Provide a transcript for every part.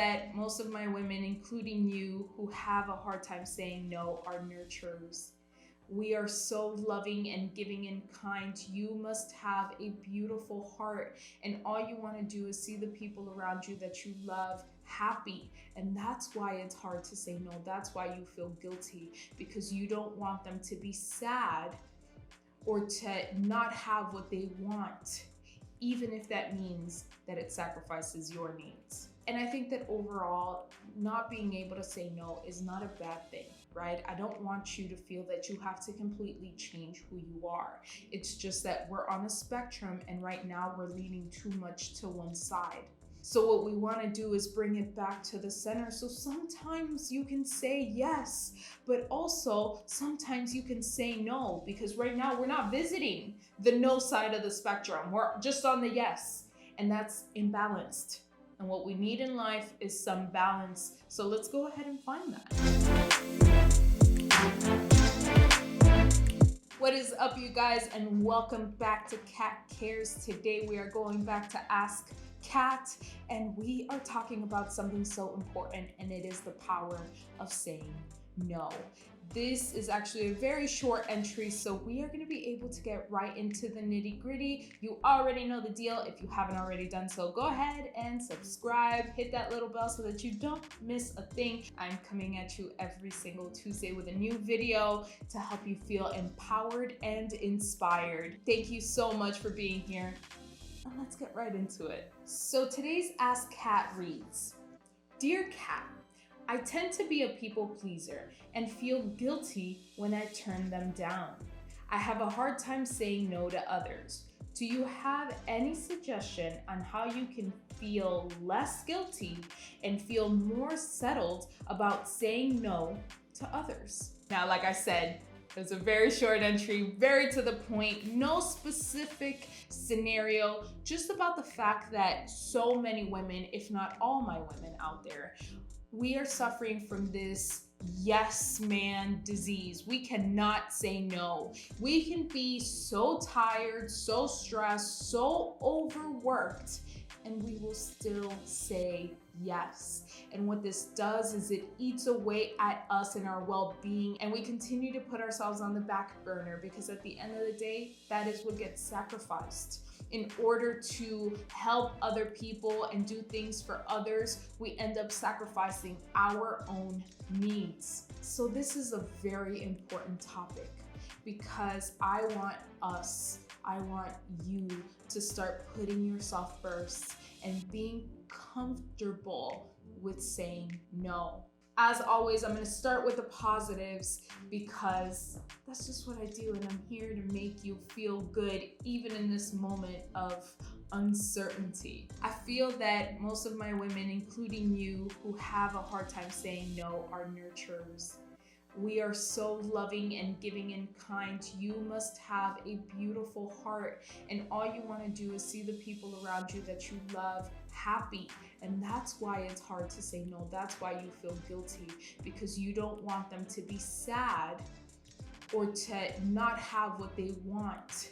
that most of my women, including you, who have a hard time saying no, are nurturers. We are so loving and giving and kind. You must have a beautiful heart, and all you want to do is see the people around you that you love happy. And that's why it's hard to say no. That's why you feel guilty, because you don't want them to be sad or to not have what they want, even if that means that it sacrifices your needs. And I think that overall, not being able to say no is not a bad thing, right? I don't want you to feel that you have to completely change who you are. It's just that we're on a spectrum, and right now we're leaning too much to one side. So what we want to do is bring it back to the center. So sometimes you can say yes, but also sometimes you can say no, because right now we're not visiting the no side of the spectrum. We're just on the yes, and that's imbalanced. And what we need in life is some balance. So let's go ahead and find that. What is up, you guys, and welcome back to Katt Cares. Today we are going back to Ask Katt, and we are talking about something so important, and it is the power of saying no. This is actually a very short entry, so we are going to be able to get right into the nitty-gritty. You already know the deal. If you haven't already done so, go ahead and subscribe, hit that little bell so that you don't miss a thing. I'm coming at you every single Tuesday with a new video to help you feel empowered and inspired. Thank you so much for being here, and let's get right into it. So today's Ask Katt reads, Dear Katt, I tend to be a people pleaser and feel guilty when I turn them down. I have a hard time saying no to others. Do you have any suggestion on how you can feel less guilty and feel more settled about saying no to others? Now, like I said, it's a very short entry, very to the point, no specific scenario, just about the fact that so many women, if not all my women out there, we are suffering from this yes man disease. We cannot say no. We can be so tired, so stressed, so overworked, and we will still say yes. And what this does is it eats away at us and our well-being, and we continue to put ourselves on the back burner, because at the end of the day, that is what gets sacrificed. In order to help other people and do things for others, we end up sacrificing our own needs. So this is a very important topic, because I want you to start putting yourself first and being comfortable with saying no. As always, I'm going to start with the positives, because that's just what I do, and I'm here to make you feel good even in this moment of uncertainty. I feel that most of my women, including you, who have a hard time saying no, are nurturers. We are so loving and giving and kind. You must have a beautiful heart, and all you want to do is see the people around you that you love happy. And that's why it's hard to say no. That's why you feel guilty, because you don't want them to be sad or to not have what they want,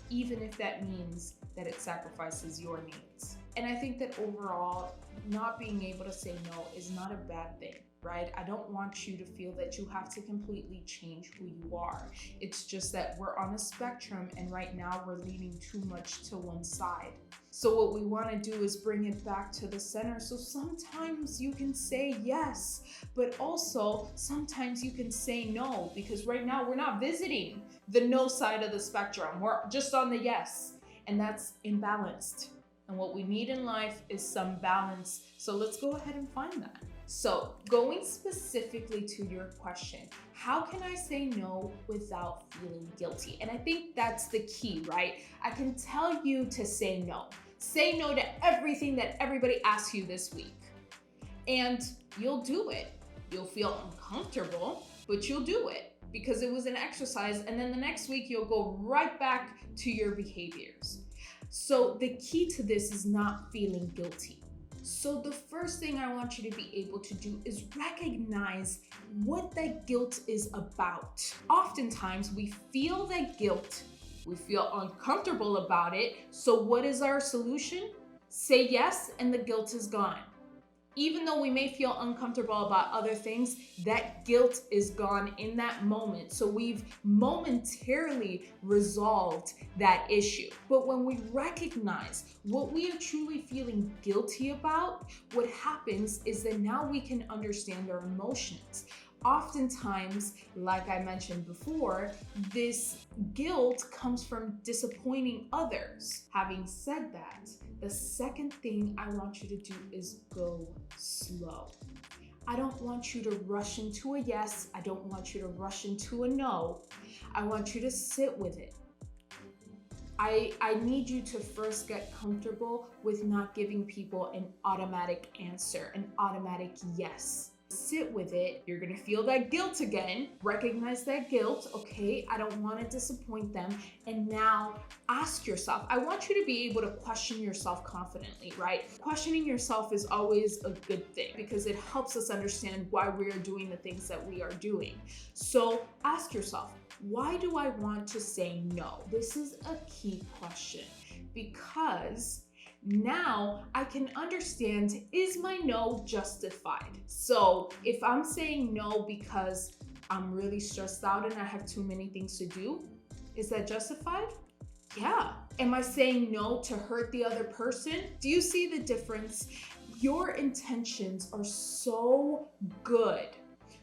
even if that means that it sacrifices your needs. And I think that overall, not being able to say no is not a bad thing, right? I don't want you to feel that you have to completely change who you are. It's just that we're on a spectrum, and right now we're leaning too much to one side. So what we want to do is bring it back to the center. So sometimes you can say yes, but also sometimes you can say no, because right now we're not visiting the no side of the spectrum. We're just on the yes, and that's imbalanced. And what we need in life is some balance. So let's go ahead and find that. So going specifically to your question, how can I say no without feeling guilty? And I think that's the key, right? I can tell you to say no. Say no to everything that everybody asks you this week. And you'll do it. You'll feel uncomfortable, but you'll do it because it was an exercise. And then the next week, you'll go right back to your behaviors. So the key to this is not feeling guilty. So the first thing I want you to be able to do is recognize what that guilt is about. Oftentimes we feel that guilt, we feel uncomfortable about it. So what is our solution? Say yes, and the guilt is gone. Even though we may feel uncomfortable about other things, that guilt is gone in that moment. So we've momentarily resolved that issue. But when we recognize what we are truly feeling guilty about, what happens is that now we can understand our emotions. Oftentimes, like I mentioned before, this guilt comes from disappointing others. Having said that, the second thing I want you to do is go slow. I don't want you to rush into a yes. I don't want you to rush into a no. I want you to sit with it. I need you to first get comfortable with not giving people an automatic answer, an automatic yes. Sit with it. You're gonna feel that guilt again. Recognize that guilt. Okay, I don't want to disappoint them. And now ask yourself. I want you to be able to question yourself confidently, right? Questioning yourself is always a good thing because it helps us understand why we are doing the things that we are doing. So ask yourself, why do I want to say no? This is a key question because now I can understand, is my no justified? So if I'm saying no because I'm really stressed out and I have too many things to do, is that justified? Yeah. Am I saying no to hurt the other person? Do you see the difference? Your intentions are so good.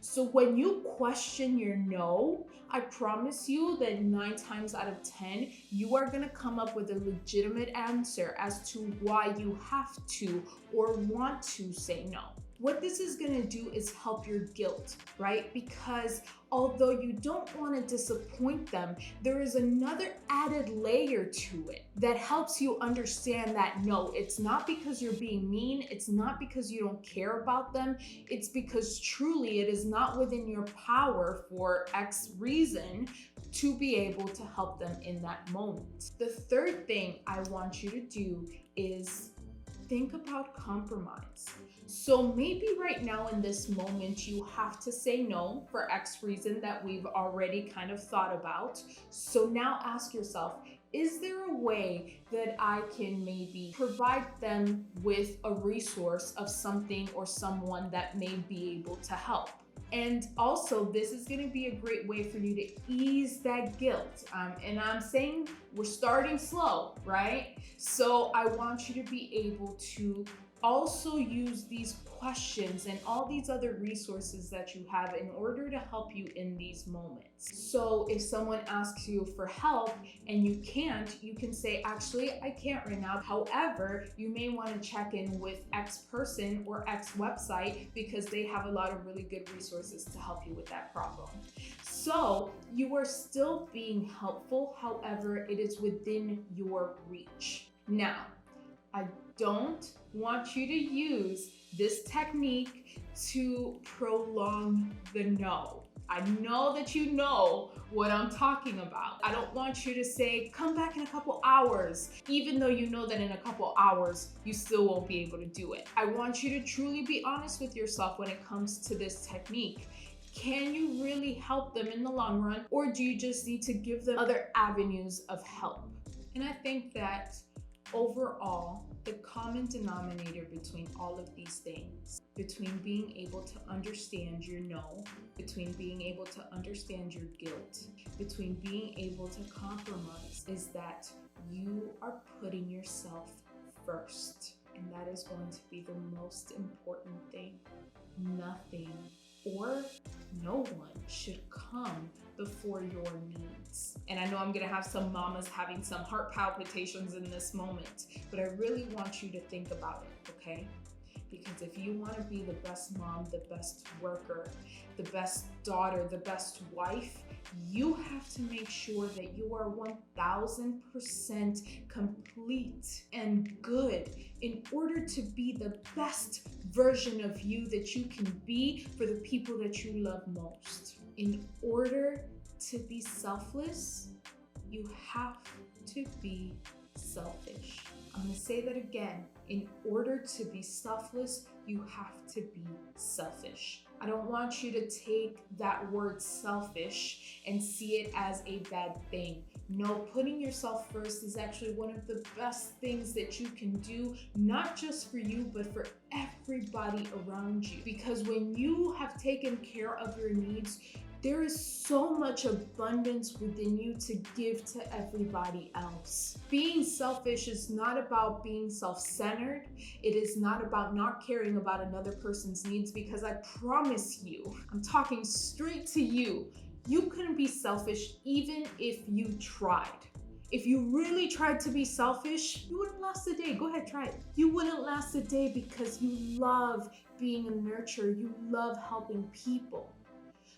So when you question your no, I promise you that 9 times out of 10, you are gonna come up with a legitimate answer as to why you have to or want to say no. What this is gonna do is help your guilt, right? Because although you don't wanna disappoint them, there is another added layer to it that helps you understand that no, it's not because you're being mean, it's not because you don't care about them, it's because truly it is not within your power for X reason to be able to help them in that moment. The third thing I want you to do is think about compromise. So maybe right now in this moment, you have to say no for X reason that we've already kind of thought about. So now ask yourself, is there a way that I can maybe provide them with a resource of something or someone that may be able to help? And also, this is going to be a great way for you to ease that guilt. And I'm saying we're starting slow, right? So I want you to be able to also use these questions and all these other resources that you have in order to help you in these moments. So if someone asks you for help and you can't, you can say, actually, I can't right now. However, you may want to check in with X person or X website because they have a lot of really good resources to help you with that problem. So you are still being helpful. However, it is within your reach. Now, I don't want you to use this technique to prolong the no. I know that you know what I'm talking about. I don't want you to say, come back in a couple hours, even though you know that in a couple hours, you still won't be able to do it. I want you to truly be honest with yourself when it comes to this technique. Can you really help them in the long run, or do you just need to give them other avenues of help? And I think that overall, the common denominator between all of these things, between being able to understand your no, between being able to understand your guilt, between being able to compromise, is that you are putting yourself first. And that is going to be the most important thing. Nothing or no one should come before your needs. And I know I'm gonna have some mamas having some heart palpitations in this moment, but I really want you to think about it, okay? Because if you wanna be the best mom, the best worker, the best daughter, the best wife, you have to make sure that you are 1000% complete and good in order to be the best version of you that you can be for the people that you love most. In order to be selfless, you have to be selfish. I'm gonna say that again. In order to be selfless, you have to be selfish. I don't want you to take that word selfish and see it as a bad thing. No, putting yourself first is actually one of the best things that you can do, not just for you, but for everybody around you. Because when you have taken care of your needs, there is so much abundance within you to give to everybody else. Being selfish is not about being self-centered. It is not about not caring about another person's needs, because I promise you, I'm talking straight to you, you couldn't be selfish even if you tried. If you really tried to be selfish, you wouldn't last a day. Go ahead, try it. You wouldn't last a day because you love being a nurturer. You love helping people.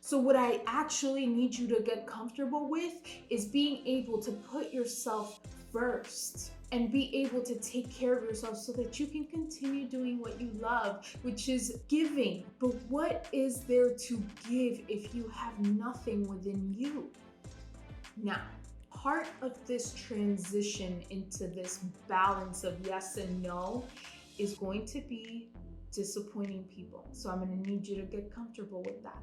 So what I actually need you to get comfortable with is being able to put yourself first and be able to take care of yourself so that you can continue doing what you love, which is giving. But what is there to give if you have nothing within you? Now, part of this transition into this balance of yes and no is going to be disappointing people. So I'm going to need you to get comfortable with that.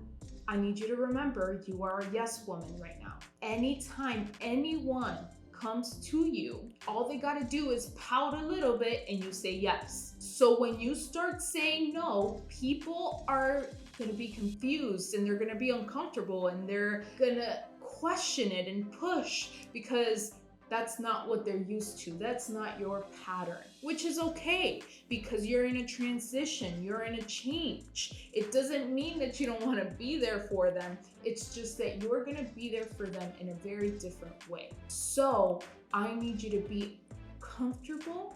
I need you to remember you are a yes woman right now. Anytime anyone comes to you, all they got to do is pout a little bit and you say yes. So when you start saying no, people are going to be confused and they're going to be uncomfortable and they're going to question it and push, because that's not what they're used to. That's not your pattern, which is okay, because you're in a transition, you're in a change. It doesn't mean that you don't want to be there for them. It's just that you're going to be there for them in a very different way. So I need you to be comfortable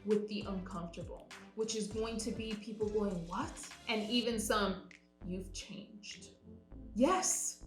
with the uncomfortable, which is going to be people going, what? And even some, you've changed. Yes,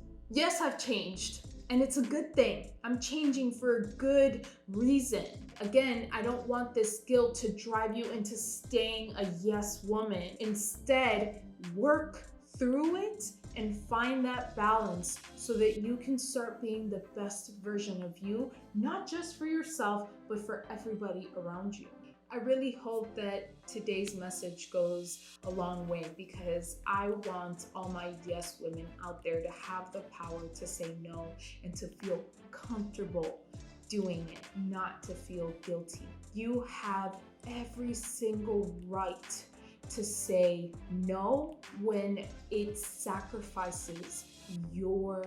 I've changed. And it's a good thing. I'm changing for a good reason. Again, I don't want this guilt to drive you into staying a yes woman. Instead, work through it and find that balance so that you can start being the best version of you, not just for yourself, but for everybody around you. I really hope that today's message goes a long way, because I want all my yes women out there to have the power to say no and to feel comfortable doing it, not to feel guilty. You have every single right to say no when it sacrifices your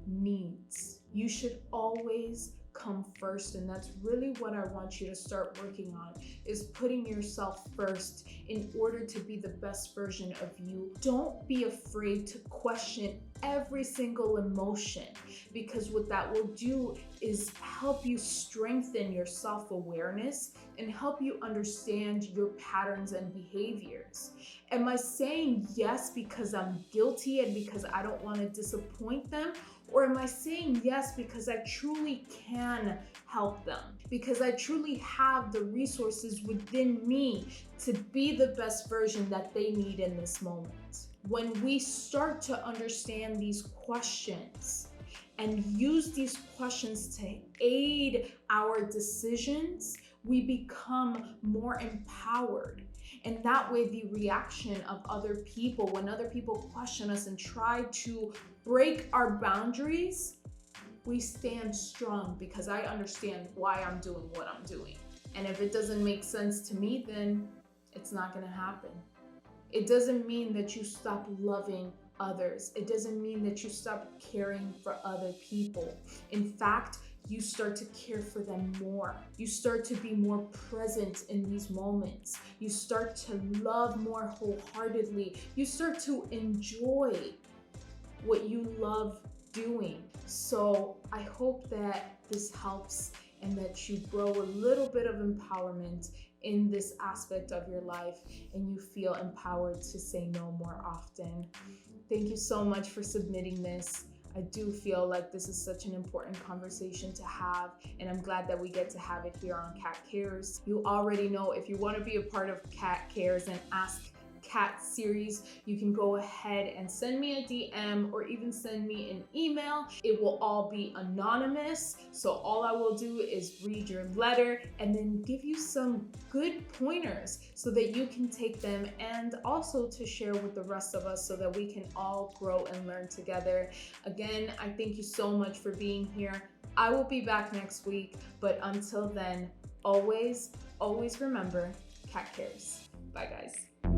needs. You should always come first, and that's really what I want you to start working on, is putting yourself first in order to be the best version of you. Don't be afraid to question every single emotion, because what that will do is help you strengthen your self-awareness and help you understand your patterns and behaviors. Am I saying yes because I'm guilty and because I don't want to disappoint them? Or am I saying yes because I truly can help them? Because I truly have the resources within me to be the best version that they need in this moment. When we start to understand these questions and use these questions to aid our decisions, we become more empowered. And that way, the reaction of other people, when other people question us and try to break our boundaries, we stand strong because I understand why I'm doing what I'm doing. And if it doesn't make sense to me, then it's not going to happen. It doesn't mean that you stop loving others. It doesn't mean that you stop caring for other people. In fact, you start to care for them more. You start to be more present in these moments. You start to love more wholeheartedly. You start to enjoy what you love doing. So I hope that this helps and that you grow a little bit of empowerment in this aspect of your life and you feel empowered to say no more often. Thank you so much for submitting this. I do feel like this is such an important conversation to have, and I'm glad that we get to have it here on Katt Cares. You already know, if you want to be a part of Katt Cares and ask Katt series, you can go ahead and send me a DM or even send me an email. It will all be anonymous. So all I will do is read your letter and then give you some good pointers so that you can take them and also to share with the rest of us so that we can all grow and learn together. Again, I thank you so much for being here. I will be back next week, but until then, always remember, Katt cares. Bye, guys.